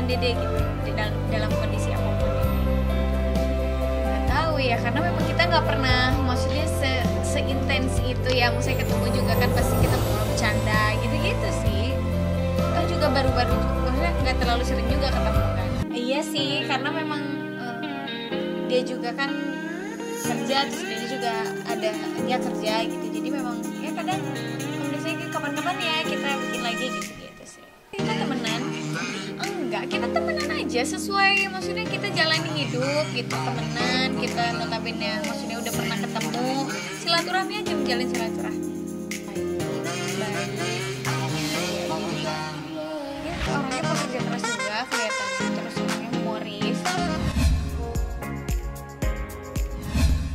perasaan Dede gitu dalam kondisi apapun ini. Nggak tahu ya, karena memang kita nggak pernah, maksudnya seintens itu ya. Maksudnya ketemu juga kan pasti kita bercanda gitu-gitu sih. Kita juga baru-baru, maksudnya nggak terlalu sering juga ketemu kan. Iya sih, karena memang dia juga kan kerja, terus dia juga ada dia kerja gitu. Jadi memang ya kadang komunikasi kapan-kapan ya kita bikin lagi gitu sih. Kita temenan? Enggak, kita temenan aja sesuai, maksudnya kita jalani hidup gitu, temenan, kita notabene maksudnya udah pernah ketemu, silaturahmi aja, menjalin silaturahmi. Orangnya pekerja keras juga kelihatannya, terus orangnya humoris.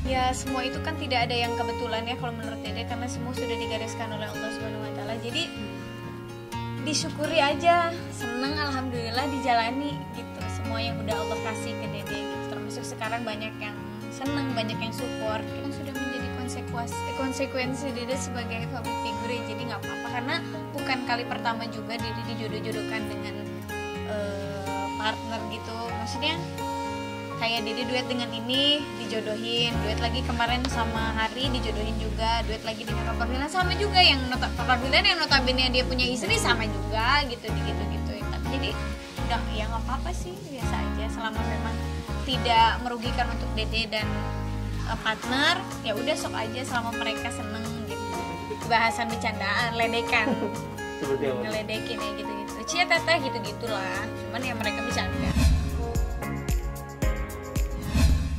Ya semua itu kan tidak ada yang kebetulan ya kalau menurut Dede, karena semua sudah digariskan oleh Allah Subhanahu Wa Taala. Jadi disyukuri aja, seneng, alhamdulillah dijalani gitu. Semua yang udah Allah kasih ke Dede gitu. Termasuk sekarang banyak yang seneng, banyak yang support. Yang sudah menjadi konsekuensi Dede sebagai public figure ya, jadi nggak apa-apa, karena bukan kali pertama juga Dede dijodoh-jodohkan dengan partner gitu. Maksudnya kayak Dede duet dengan ini dijodohin, duet lagi kemarin sama Hari dijodohin juga, duet lagi dengan Papa Bilan sama juga, yang Papa Bilan yang notabene dia punya istri sama juga gitu gitu. Tapi jadi udah ya nggak apa-apa sih, biasa aja selama memang tidak merugikan untuk Dede dan partner, ya udah sok aja selama mereka seneng gitu. Bahasan bercandaan, ledekan, ngeledekin ya gitu-gitu, cia teteh gitu-gitulah. Cuman ya mereka bercanda.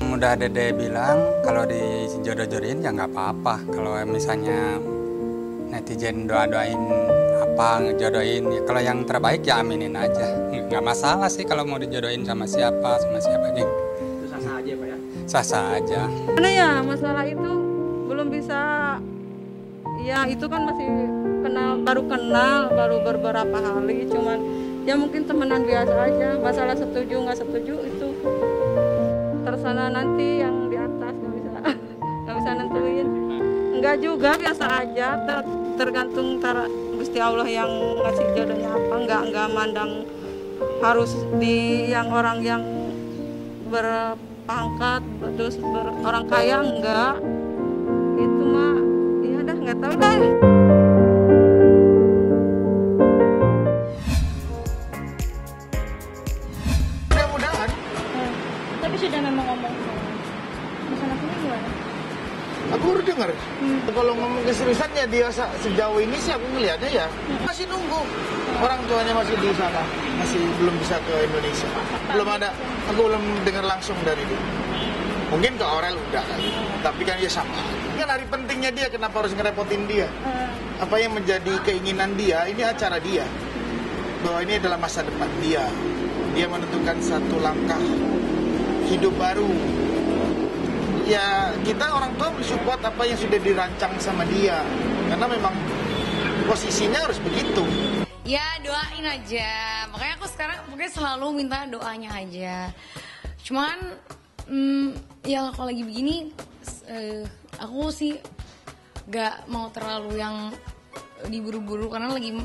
Udah Dede bilang kalau dijodoh-jodohin ya nggak apa-apa. Kalau misalnya netizen doa-doain apa ngejodohin, ya kalau yang terbaik ya aminin aja. Nggak masalah sih kalau mau dijodohin sama siapa aja. Itu sah-sah aja Pak ya? Sah-sah aja. Karena ya masalah itu belum bisa, ya itu kan masih baru beberapa kali, cuman ya mungkin temenan biasa aja. Masalah setuju nggak setuju itu terserah nanti yang di atas, nggak bisa nentuin. Enggak juga, biasa aja, tergantung Gusti Allah yang ngasih jodohnya apa. Enggak mandang harus di yang orang yang berpangkat terus orang kaya, enggak. Itu mah ya udah nggak tahu deh. Tapi sudah memang ngomong sama anaknya gimana? Aku baru dengar. Kalau ngomong keseriusannya dia sejauh ini sih aku ngelihatnya ya masih nunggu. Orang tuanya masih di sana, masih belum bisa ke Indonesia. Belum ada, aku belum dengar langsung dari dia. Mungkin ke Aurel udah kali, tapi kan dia sama. Kan hari pentingnya dia, kenapa harus ngerepotin dia? Apa yang menjadi keinginan dia, ini acara dia. Bahwa ini adalah masa depan dia. Dia menentukan satu langkah hidup baru. Ya kita orang tua mensupport apa yang sudah dirancang sama dia, karena memang posisinya harus begitu. Ya doain aja, makanya aku sekarang pokoknya selalu minta doanya aja. Cuman ya kalau lagi begini aku sih gak mau terlalu yang diburu-buru, karena lagi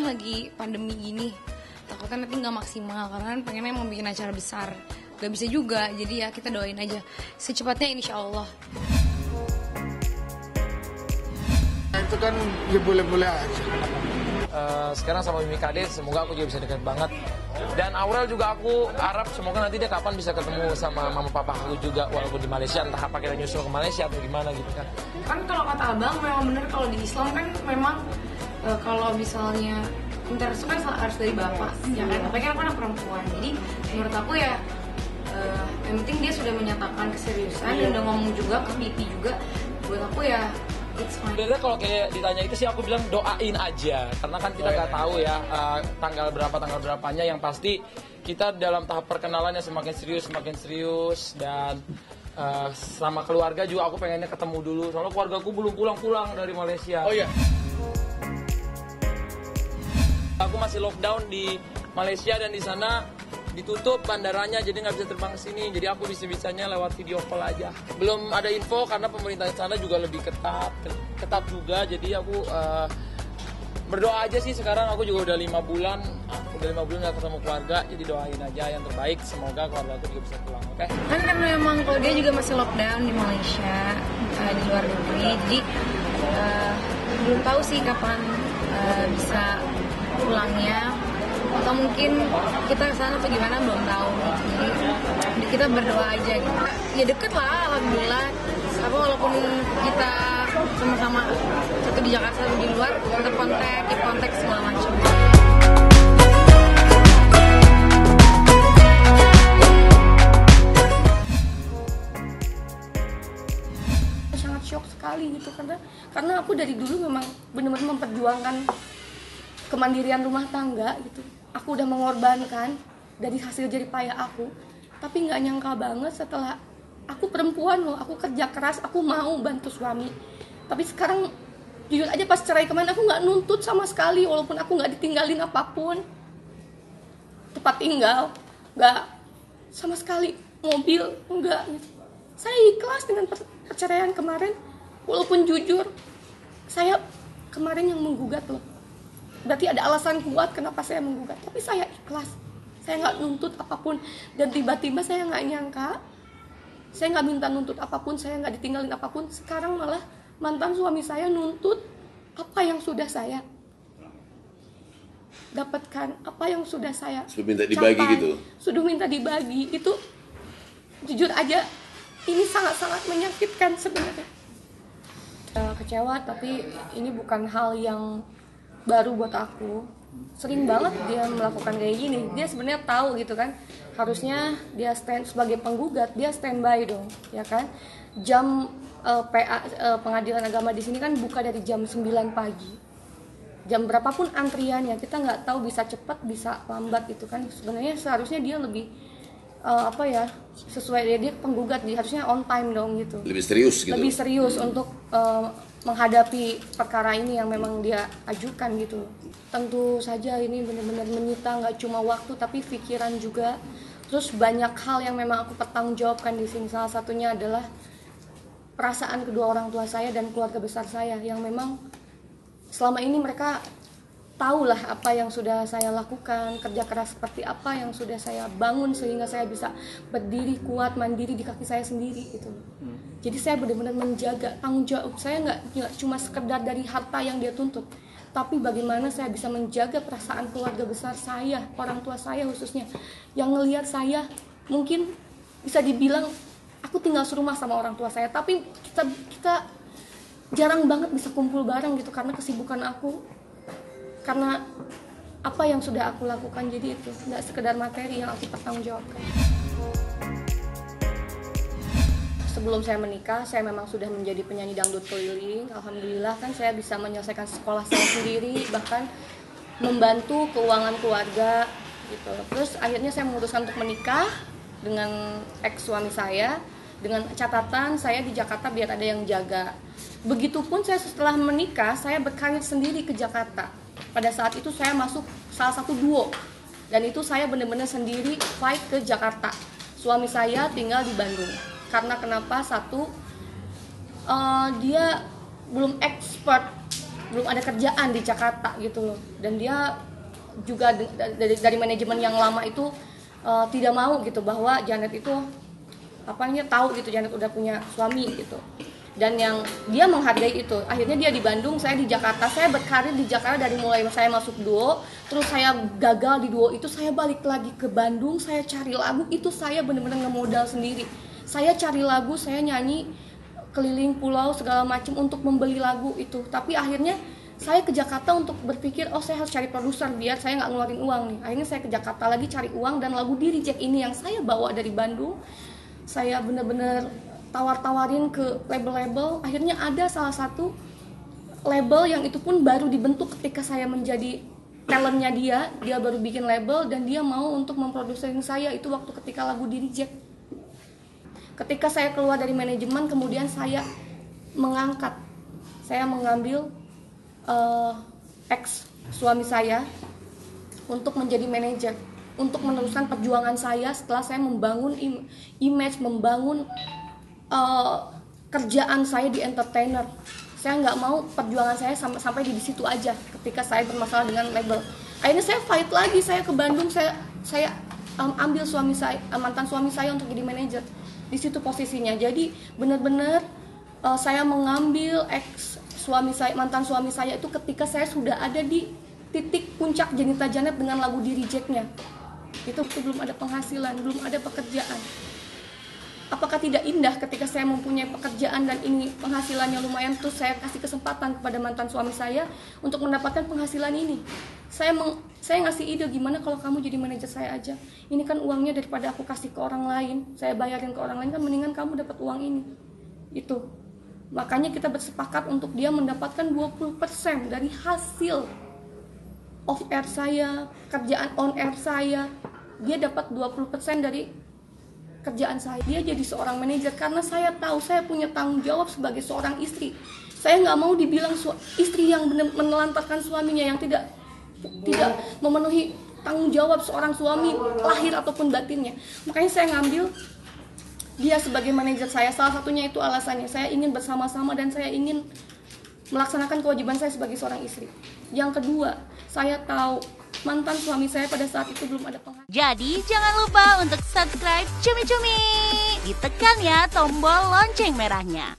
lagi pandemi gini. Takutnya nanti gak maksimal, karena kan pengennya mau bikin acara besar. Gak bisa juga, jadi ya kita doain aja secepatnya insya Allah. Itu kan ya boleh-boleh aja. Sekarang sama Mimi Kade semoga aku juga bisa dekat banget. Dan Aurel juga aku harap semoga nanti dia kapan bisa ketemu sama mama papa aku juga, walaupun di Malaysia, entah apa kita nyusul ke Malaysia atau gimana gitu kan. Kan kalau kata abang memang bener, kalau di Islam kan memang kalau misalnya interest kan harus dari bapak, ya kan? Tapi kan aku anak perempuan, jadi menurut aku ya yang penting dia sudah menyatakan keseriusan dan udah ngomong juga ke pipi juga, buat aku ya it's fine. Sebenarnya kalau kayak ditanya itu sih aku bilang doain aja, karena kan kita nggak tahu ya tanggal berapanya. Yang pasti kita dalam tahap perkenalannya semakin serius dan sama keluarga juga aku pengennya ketemu dulu, soalnya keluargaku belum pulang dari Malaysia. Oh iya. Aku masih lockdown di Malaysia dan di sana ditutup bandaranya, jadi nggak bisa terbang ke sini. Jadi aku bisa-bisanya lewat video call aja. Belum ada info karena pemerintah sana juga lebih ketat juga. Jadi aku berdoa aja sih. Sekarang aku juga udah 5 bulan gak ketemu keluarga, jadi doain aja yang terbaik, semoga keluarga aku juga bisa pulang. Oke? Kan karena memang kalau dia juga masih lockdown di Malaysia, di luar negeri, jadi belum tahu sih kapan bisa pulangnya, atau mungkin kita kesana atau gimana belum tahu. Jadi kita berdoa aja gitu. Ya deket lah, alhamdulillah. Apa walaupun kita sama-sama satu di Jakarta satu di luar, tetap kontak segala macam. Sangat shock sekali gitu, karena aku dari dulu memang benar-benar memperjuangkan kemandirian rumah tangga gitu. Aku udah mengorbankan dari hasil jerih payah aku, tapi nggak nyangka banget setelah aku perempuan loh, aku kerja keras, aku mau bantu suami. Tapi sekarang jujur aja pas cerai kemarin aku nggak nuntut sama sekali, walaupun aku nggak ditinggalin apapun, tempat tinggal nggak sama sekali, mobil enggak. Saya ikhlas dengan perceraian kemarin, walaupun jujur saya kemarin yang menggugat loh. Berarti ada alasan kuat kenapa saya menggugat, tapi saya ikhlas, saya nggak nuntut apapun. Dan tiba-tiba saya nggak nyangka, saya nggak minta nuntut apapun, saya nggak ditinggalin apapun, sekarang malah mantan suami saya nuntut apa yang sudah saya dapatkan, apa yang sudah saya sudah minta dibagi capai, gitu. sudah minta dibagi. Itu jujur aja ini sangat-sangat menyakitkan sebenarnya. Kecewa, tapi ini bukan hal yang baru buat aku. Sering banget dia melakukan kayak gini. Dia sebenarnya tahu gitu kan, harusnya dia stand sebagai penggugat, dia standby dong, ya kan. Jam pengadilan agama di sini kan buka dari jam 9 pagi. Jam berapapun antriannya, kita nggak tahu bisa cepat bisa lambat gitu kan. Sebenarnya seharusnya dia lebih sesuai dia penggugat, dia harusnya on time dong gitu. Lebih serius gitu. Lebih serius untuk menghadapi perkara ini yang memang dia ajukan gitu. Tentu saja ini benar-benar menyita nggak cuma waktu tapi pikiran juga. Terus banyak hal yang memang aku pertanggungjawabkan di sini. Salah satunya adalah perasaan kedua orang tua saya dan keluarga besar saya yang memang selama ini mereka tahulah apa yang sudah saya lakukan, kerja keras seperti apa yang sudah saya bangun sehingga saya bisa berdiri kuat, mandiri di kaki saya sendiri gitu. Jadi saya benar-benar menjaga tanggung jawab saya, nggak cuma sekedar dari harta yang dia tuntut, tapi bagaimana saya bisa menjaga perasaan keluarga besar saya, orang tua saya khususnya, yang ngelihat saya mungkin bisa dibilang aku tinggal serumah sama orang tua saya, tapi kita jarang banget bisa kumpul bareng gitu karena kesibukan aku, karena apa yang sudah aku lakukan. Jadi itu nggak sekedar materi yang aku pertanggungjawabkan. Sebelum saya menikah, saya memang sudah menjadi penyanyi dangdut keliling. Alhamdulillah kan saya bisa menyelesaikan sekolah saya sendiri, bahkan membantu keuangan keluarga gitu. Terus akhirnya saya memutuskan untuk menikah dengan ex suami saya, dengan catatan saya di Jakarta biar ada yang jaga. Begitupun saya setelah menikah, saya berkarir sendiri ke Jakarta. Pada saat itu saya masuk salah satu duo, dan itu saya benar-benar sendiri fight ke Jakarta. Suami saya tinggal di Bandung. Karena kenapa? Satu, dia belum expert, belum ada kerjaan di Jakarta gitu loh. Dan dia juga dari manajemen yang lama itu tidak mau gitu bahwa Janet itu tahu gitu Janet udah punya suami gitu. Dan yang dia menghargai itu. Akhirnya dia di Bandung, saya di Jakarta. Saya berkarir di Jakarta dari mulai saya masuk duo, terus saya gagal di duo itu, saya balik lagi ke Bandung, saya cari lagu, itu saya benar-benar ngemodal sendiri. Saya cari lagu, saya nyanyi keliling pulau segala macam untuk membeli lagu itu. Tapi akhirnya saya ke Jakarta untuk berpikir, saya harus cari produser biar saya nggak ngeluarin uang nih. Akhirnya saya ke Jakarta lagi cari uang, dan lagu Di Reject ini yang saya bawa dari Bandung, saya benar-benar tawar-tawarin ke label-label. Akhirnya ada salah satu label yang itu pun baru dibentuk ketika saya menjadi talentnya dia baru bikin label dan dia mau untuk memproduserin saya itu waktu ketika lagu Di Reject. Ketika saya keluar dari manajemen, kemudian saya mengambil ex suami saya untuk menjadi manajer, untuk meneruskan perjuangan saya setelah saya membangun image, membangun kerjaan saya di entertainer. Saya nggak mau perjuangan saya sampai di situ aja. Ketika saya bermasalah dengan label, akhirnya saya fight lagi. Saya ke Bandung, saya ambil mantan suami saya untuk jadi manajer. Di situ posisinya. Jadi benar-benar saya mengambil mantan suami saya itu ketika saya sudah ada di titik puncak Jenita Janet dengan lagu di rejectnya. Itu belum ada penghasilan, belum ada pekerjaan. Apakah tidak indah ketika saya mempunyai pekerjaan dan ini penghasilannya lumayan, terus saya kasih kesempatan kepada mantan suami saya untuk mendapatkan penghasilan ini. Saya ngasih ide, gimana kalau kamu jadi manajer saya aja. Ini kan uangnya daripada aku kasih ke orang lain, saya bayarin ke orang lain, kan mendingan kamu dapat uang ini. Itu. Makanya kita bersepakat untuk dia mendapatkan 20% dari hasil off air saya, kerjaan on air saya. Dia dapat 20% dari kerjaan saya. Dia jadi seorang manajer karena saya tahu saya punya tanggung jawab sebagai seorang istri. Saya nggak mau dibilang istri yang menelantarkan suaminya, yang tidak memenuhi tanggung jawab seorang suami lahir ataupun batinnya. Makanya saya ngambil dia sebagai manajer saya. Salah satunya itu alasannya saya ingin bersama-sama dan saya ingin melaksanakan kewajiban saya sebagai seorang istri. Yang kedua, saya tahu mantan suami saya pada saat itu belum ada penghasilan. Jadi jangan lupa untuk subscribe Cumi Cumi. Ditekan ya tombol lonceng merahnya.